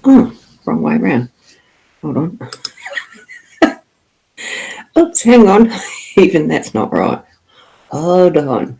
Oh, wrong way around. Hold on. Oops, hang on. Even that's not right. Hold on.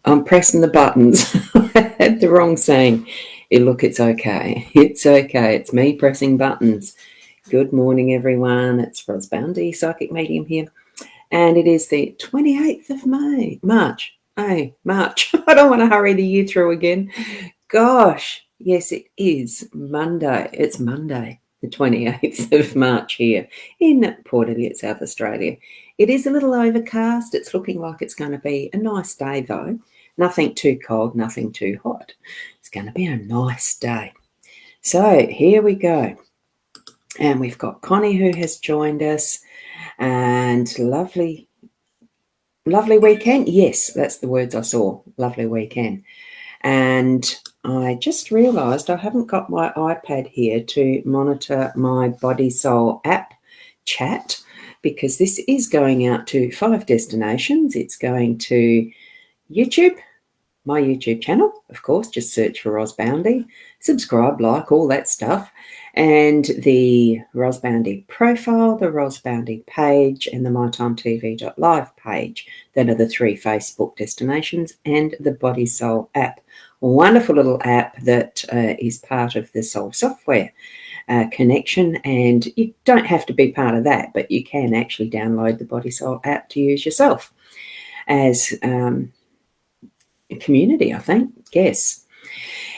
I'm pressing the buttons. I had the wrong saying. Look, it's okay. It's okay. It's me pressing buttons. Good morning, everyone. It's Ros Boundy Psychic Medium here. And it is the 28th of March. Hey, March. I don't want to hurry the year through again. Gosh, yes, it is Monday. It's Monday, the 28th of March here in Port Elliot, South Australia. It is a little overcast. It's looking like it's going to be a nice day, though. Nothing too cold, nothing too hot. It's going to be a nice day. So here we go. And we've got Connie who has joined us. And lovely weekend. Yes, that's the words I saw. Lovely weekend. And I just realised I haven't got my iPad here to monitor my Body Soul app chat, because this is going out to 5 destinations. It's going to YouTube, my YouTube channel, of course. Just search for Ros Boundy, subscribe, like, all that stuff. And the Ros Boundy profile, the Ros Boundy page, and the mytimetv.live page. That are the 3 Facebook destinations, and the Body Soul app. A wonderful little app that is part of the Soul software connection. And you don't have to be part of that, but you can actually download the Body Soul app to use yourself as a community, I think. Yes.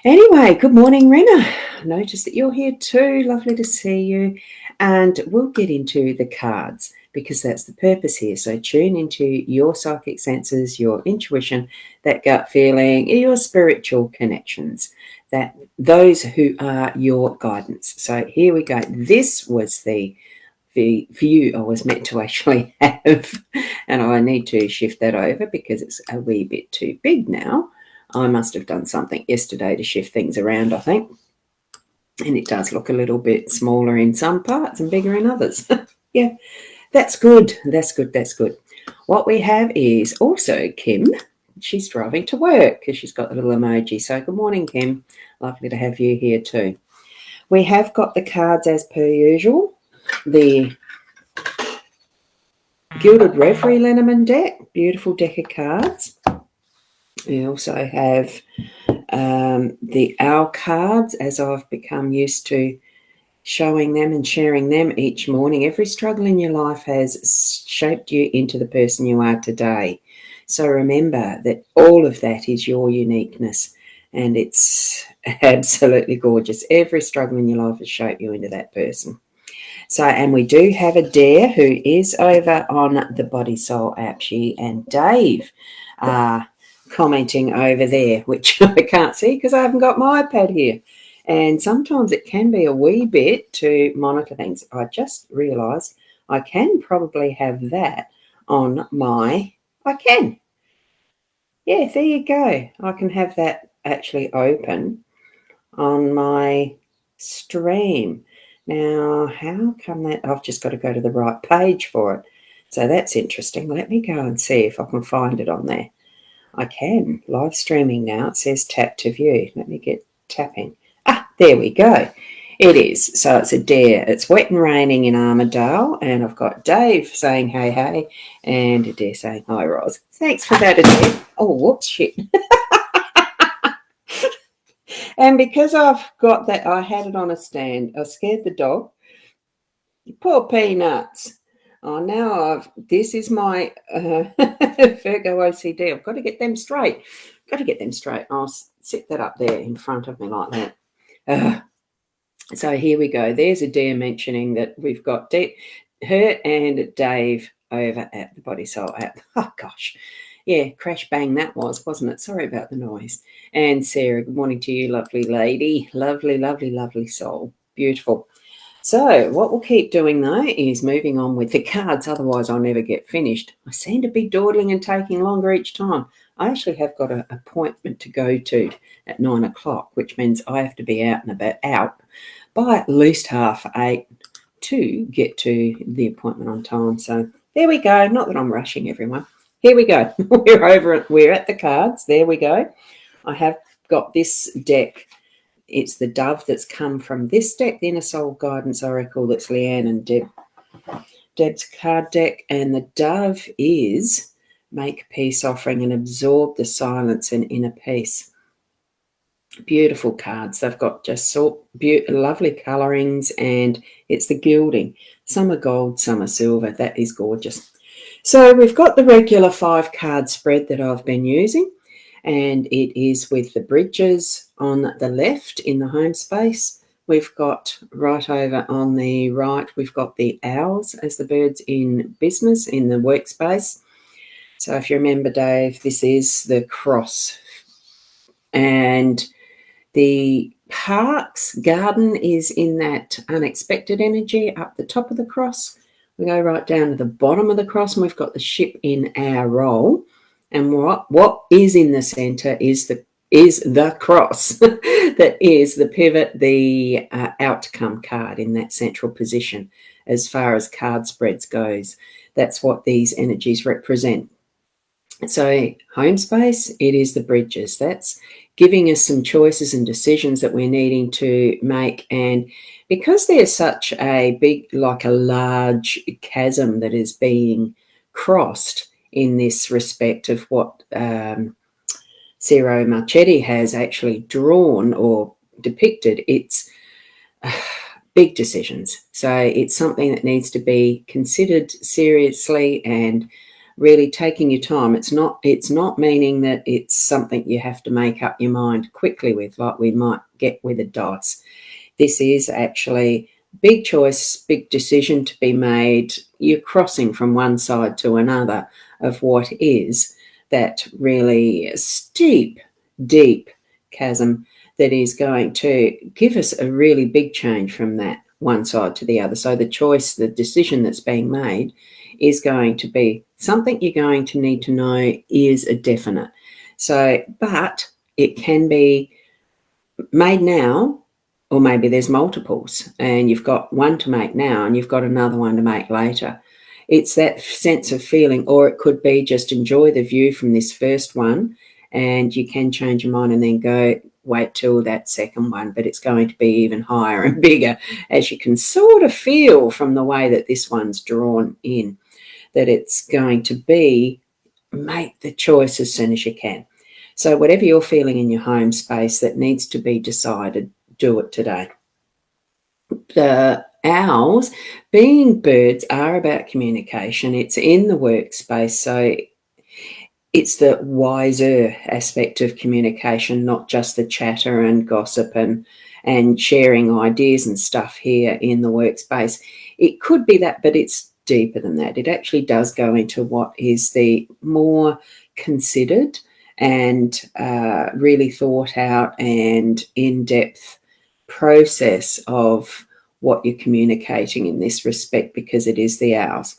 Anyway, good morning, Rena. Notice that you're here too. Lovely to see you. And we'll get into the cards, because that's the purpose here. So tune into your psychic senses, your intuition, that gut feeling, your spiritual connections, that those who are your guidance. So here we go. This was the view I was meant to actually have, and I need to shift that over because it's a wee bit too big now. I must have done something yesterday to shift things around, I think. And it does look a little bit smaller in some parts and bigger in others. Yeah, that's good. That's good. That's good. What we have is also Kim. She's driving to work because she's got the little emoji. So good morning, Kim. Lovely to have you here too. We have got the cards as per usual. The Gilded Reverie LENORMAND deck. Beautiful deck of cards. We also have the Owl cards, as I've become used to showing them and sharing them each morning. Every struggle in your life has shaped you into the person you are today. So remember that all of that is your uniqueness, and it's absolutely gorgeous. Every struggle in your life has shaped you into that person. So, and we do have a Dare who is over on the Body Soul app. She and Dave are commenting over there, which I can't see because I haven't got my iPad here. And sometimes it can be a wee bit to monitor things. I just realised I can probably have that on my, I can. Yeah, there you go. I can have that actually open on my stream. Now, how come that? I've just got to go to the right page for it. So that's interesting. Let me go and see if I can find it on there. I can. Live streaming now. It says tap to view. Let me get tapping. Ah, there we go. It is. So it's a Dare. It's wet and raining in Armidale. And I've got Dave saying hey, hey. And a Dare saying hi, Ros. Thanks for that, Adair. Oh, whoops, shit. And because I've got that, I had it on a stand. I scared the dog. Poor Peanuts. Oh, now this is my Virgo OCD. I've got to get them straight. I'll sit that up there in front of me like that. So here we go. There's a Dare mentioning that we've got her and Dave over at the Body Soul app. Oh, gosh. Yeah, crash bang that was, wasn't it? Sorry about the noise. And Sarah, good morning to you, lovely lady. Lovely, lovely, lovely soul. Beautiful. So what we'll keep doing, though, is moving on with the cards. Otherwise, I'll never get finished. I seem to be dawdling and taking longer each time. I actually have got an appointment to go to at 9 o'clock, which means I have to be out and about by at least 8:30 to get to the appointment on time. So there we go. Not that I'm rushing everyone. Here we go. We're at the cards. There we go. I have got this deck it's the dove that's come from this deck, the Inner Soul Guidance Oracle. That's Leanne and Deb's card deck. And the dove is make a peace offering and absorb the silence and inner peace. Beautiful cards. They've got just so lovely colorings, and it's the gilding. Some are gold, some are silver. That is gorgeous. So we've got the regular 5-card spread that I've been using, and it is with the bridges on the left in the home space. We've got right over on the right, we've got the owls as the birds in business in the workspace. So if you remember, Dave, this is the cross. And the parks garden is in that unexpected energy up the top of the cross. We go right down to the bottom of the cross, and we've got the ship in our roll. And what is in the center is the cross that is the pivot, the outcome card in that central position as far as card spreads goes. That's what these energies represent. So home space, it is the bridges. That's giving us some choices and decisions that we're needing to make. And because there's such a big, like a large chasm that is being crossed in this respect of what Ciro Marchetti has actually drawn or depicted, it's big decisions. So it's something that needs to be considered seriously and really taking your time. It's not meaning that it's something you have to make up your mind quickly with, like we might get with a dice. This is actually big choice, big decision to be made. You're crossing from one side to another of what is that really steep, deep chasm that is going to give us a really big change from that one side to the other. So the choice, the decision that's being made is going to be something you're going to need to know is a definite. So, but it can be made now, or maybe there's multiples and you've got one to make now and you've got another one to make later. It's that sense of feeling, or it could be just enjoy the view from this first one and you can change your mind and then go wait till that second one, but it's going to be even higher and bigger, as you can sort of feel from the way that this one's drawn in, that it's going to be make the choice as soon as you can. So whatever you're feeling in your home space that needs to be decided, do it today. The owls, being birds, are about communication. It's in the workspace, so it's the wiser aspect of communication, not just the chatter and gossip and sharing ideas and stuff here in the workspace. It could be that, but it's deeper than that. It actually does go into what is the more considered and really thought out and in-depth process of what you're communicating in this respect, because it is the owls.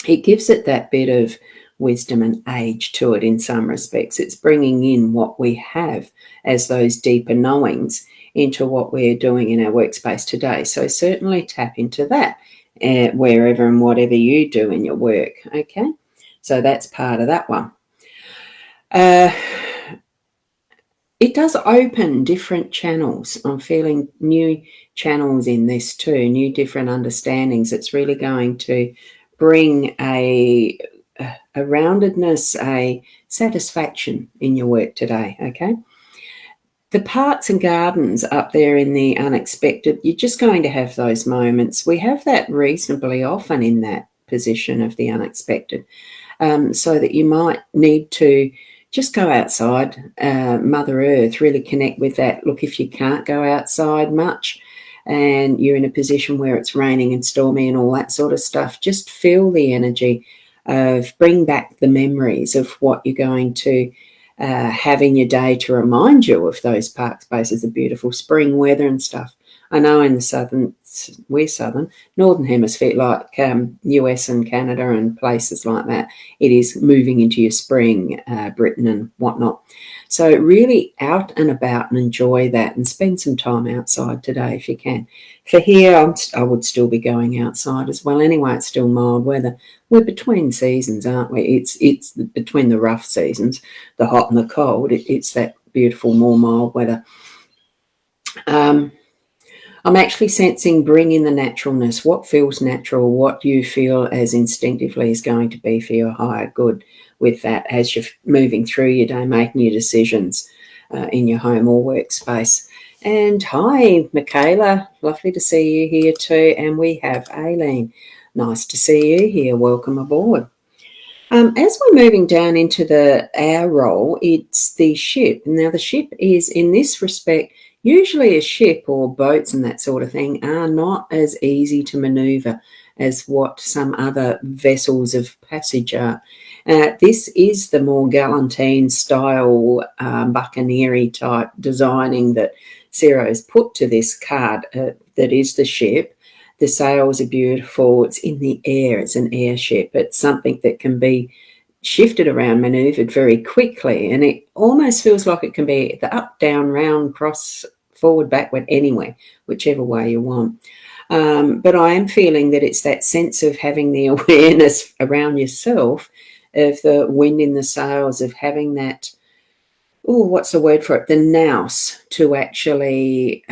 It gives it that bit of wisdom and age to it in some respects. It's bringing in what we have as those deeper knowings into what we're doing in our workspace today. So certainly tap into that wherever and whatever you do in your work. Okay, so that's part of that one. It does open different channels. I'm feeling new channels in this too, new different understandings. It's really going to bring a roundedness, a satisfaction in your work today, okay? The parks and gardens up there in the unexpected, you're just going to have those moments. We have that reasonably often in that position of the unexpected, so that you might need to just go outside, Mother Earth, really connect with that. Look, if you can't go outside much and you're in a position where it's raining and stormy and all that sort of stuff, just feel the energy of bring back the memories of what you're going to have in your day to remind you of those park spaces, the beautiful spring weather and stuff. I know in the northern hemisphere, like US and Canada and places like that, it is moving into your spring, Britain and whatnot. So really out and about and enjoy that and spend some time outside today if you can. For here, I would still be going outside as well. Anyway, it's still mild weather. We're between seasons, aren't we? It's between the rough seasons, the hot and the cold. It's that beautiful, more mild weather. I'm actually sensing bring in the naturalness, what feels natural, what you feel as instinctively is going to be for your higher good with that as you're moving through your day, making your decisions in your home or workspace. And hi, Michaela, lovely to see you here too. And we have Aileen, nice to see you here. Welcome aboard. As we're moving down into our role, it's the ship. Now, the ship is, in this respect, usually a ship or boats and that sort of thing are not as easy to manoeuvre as what some other vessels of passage are. This is the more Galantine style, buccaneering type designing that Ciro's put to this card that is the ship. The sails are beautiful. It's in the air. It's an airship. It's something that can be shifted around, manoeuvred very quickly. And it almost feels like it can be the up, down, round, cross, forward, backward, anywhere, whichever way you want. But I am feeling that it's that sense of having the awareness around yourself of the wind in the sails, of having that, what's the word for it? The nous to actually,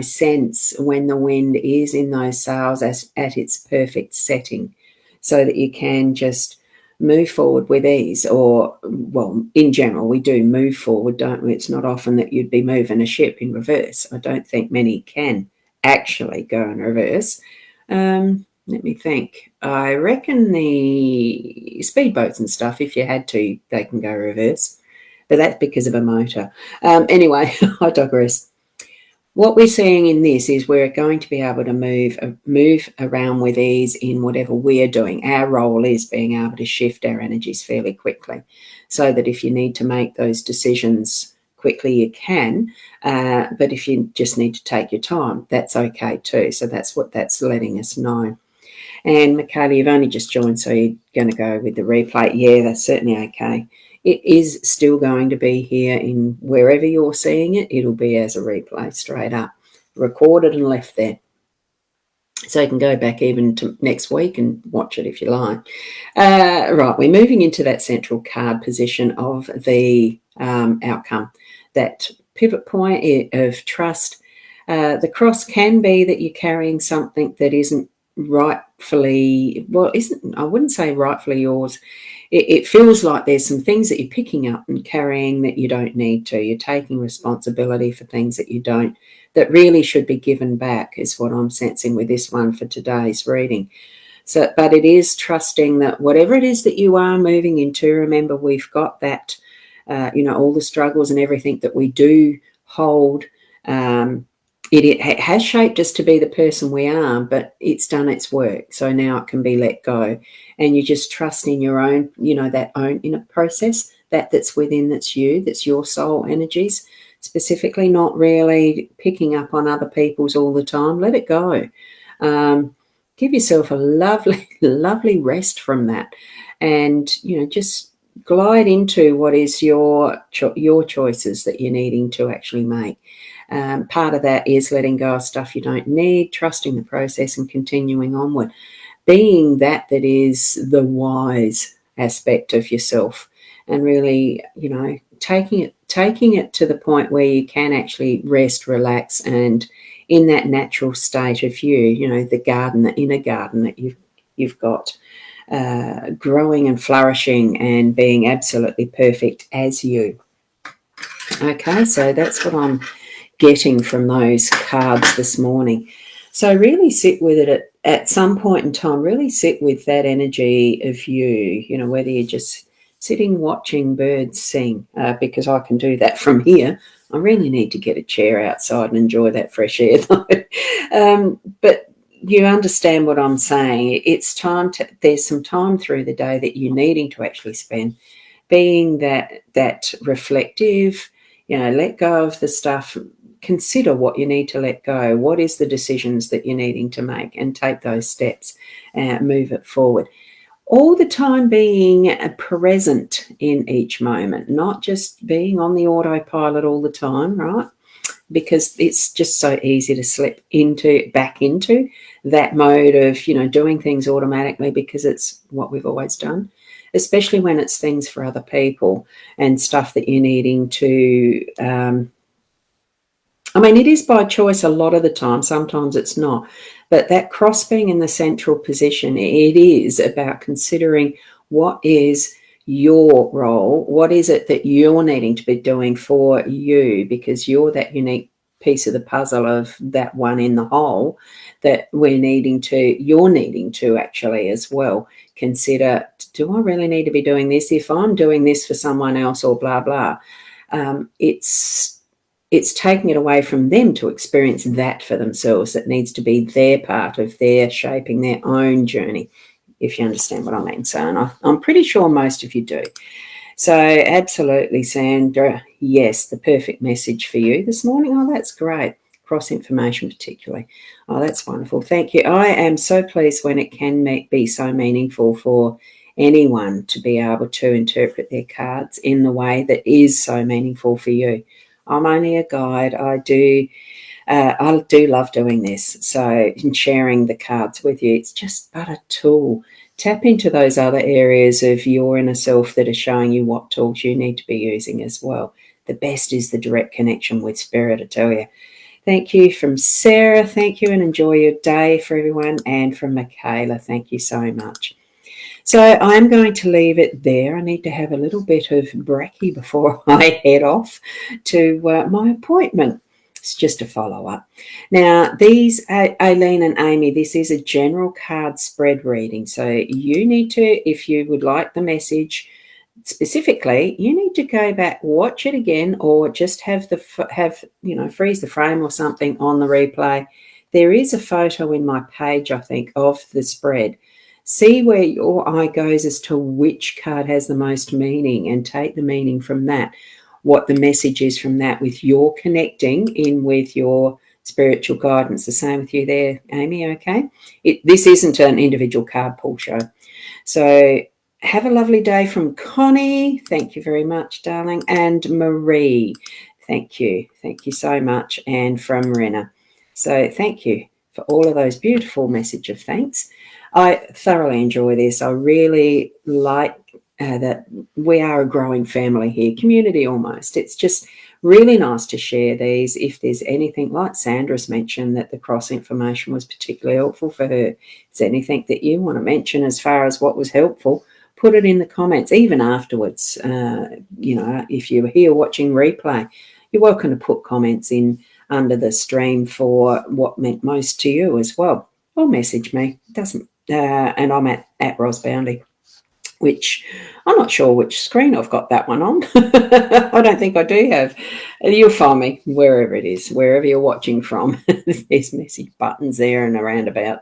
sense when the wind is in those sails at its perfect setting so that you can just move forward with ease. Or, well, in general, we do move forward, don't we? It's not often that you'd be moving a ship in reverse. I don't think many can actually go in reverse. Let me think. I reckon the speedboats and stuff, if you had to, they can go reverse. But that's because of a motor. Anyway, I digress. What we're seeing in this is we're going to be able to move around with ease in whatever we're doing. Our role is being able to shift our energies fairly quickly so that if you need to make those decisions quickly, you can. But if you just need to take your time, that's okay too. So that's what that's letting us know. And Michaela, you've only just joined, so you're going to go with the replay. Yeah, that's certainly okay. It is still going to be here in wherever you're seeing it. It'll be as a replay straight up, recorded and left there. So you can go back even to next week and watch it if you like. Right, we're moving into that central card position of the outcome, that pivot point of trust. The cross can be that you're carrying something that isn't rightfully, I wouldn't say rightfully yours. It feels like there's some things that you're picking up and carrying that you don't need to. You're taking responsibility for things that you don't, that really should be given back, is what I'm sensing with this one for today's reading. So, but it is trusting that whatever it is that you are moving into, remember we've got that, all the struggles and everything that we do hold. It has shaped us to be the person we are, but it's done its work. So now it can be let go. And you just trust in your own, that own inner process, that's within, that's you, that's your soul energies, specifically, not really picking up on other people's all the time. Let it go. Give yourself a lovely, lovely rest from that. And, just glide into what is your choices that you're needing to actually make. Part of that is letting go of stuff you don't need, trusting the process and continuing onward. Being that is the wise aspect of yourself, and really, taking it to the point where you can actually rest, relax, and in that natural state of you, the garden, the inner garden that you've got, growing and flourishing and being absolutely perfect as you. Okay, so that's what I'm getting from those cards this morning. So really sit with it at some point in time. Really sit with that energy of you, whether you're just sitting watching birds sing, because I can do that from here. I really need to get a chair outside and enjoy that fresh air though. But you understand what I'm saying. It's time there's some time through the day that you're needing to actually spend being that reflective, let go of the stuff. Consider what you need to let go. What is the decisions that you're needing to make, and take those steps and move it forward. All the time being present in each moment, not just being on the autopilot all the time, right? Because it's just so easy to slip back into that mode of, doing things automatically because it's what we've always done, especially when it's things for other people and stuff that you're needing to I mean, it is by choice a lot of the time. Sometimes it's not. But that cross being in the central position, it is about considering what is your role, what is it that you're needing to be doing for you, because you're that unique piece of the puzzle of that one in the whole that you're needing to actually as well consider, do I really need to be doing this? If I'm doing this for someone else or blah, blah, it's taking it away from them to experience that for themselves. That needs to be their part of their shaping their own journey, if you understand what I mean. So, and I'm pretty sure most of you do. So absolutely, Sandra, yes, the perfect message for you this morning. Oh, that's great. Cross information particularly. Oh, that's wonderful. Thank you. I am so pleased when it can be so meaningful for anyone to be able to interpret their cards in the way that is so meaningful for you. I'm only a guide. I do love doing this. So in sharing the cards with you, it's just but a tool. Tap into those other areas of your inner self that are showing you what tools you need to be using as well. The best is the direct connection with Spirit, I tell you. Thank you from Sarah. Thank you and enjoy your day for everyone. And from Michaela, thank you so much. So I'm going to leave it there. I need to have a little bit of brekkie before I head off to my appointment. It's just a follow-up. Now, these, Aileen and Amy, this is a general card spread reading. So you need to, if you would like the message specifically, you need to go back, watch it again, or just freeze the frame or something on the replay. There is a photo in my page, I think, of the spread. See where your eye goes as to which card has the most meaning and take the meaning from that, what the message is from that, with your connecting in with your spiritual guidance. The same with you there, Amy, okay? This isn't an individual card pull show. So have a lovely day from Connie. Thank you very much, darling. And Marie, thank you. Thank you so much. And from Rena. So thank you for all of those beautiful message of thanks. I thoroughly enjoy this. I really like that we are a growing family here, community almost. It's just really nice to share these. If there's anything, like Sandra's mentioned, that the cross information was particularly helpful for her, if there's anything that you want to mention as far as what was helpful, put it in the comments, even afterwards. If you're here watching replay, you're welcome to put comments in under the stream for what meant most to you as well. Or message me. It doesn't. And I'm at Ros Boundy, which I'm not sure which screen I've got that one on. I don't think I do have. You'll find me wherever it is, wherever you're watching from. There's message buttons there and around about.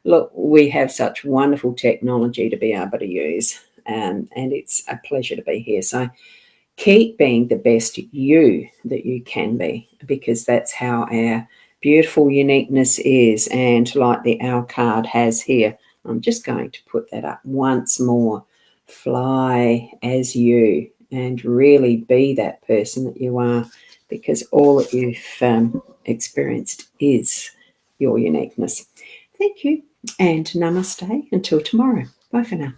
Look, we have such wonderful technology to be able to use, and it's a pleasure to be here. So keep being the best you that you can be, because that's how our beautiful uniqueness is. And like the owl card has here, I'm just going to put that up once more. Fly as you and really be that person that you are, because all that you've experienced is your uniqueness. Thank you and namaste until tomorrow. Bye for now.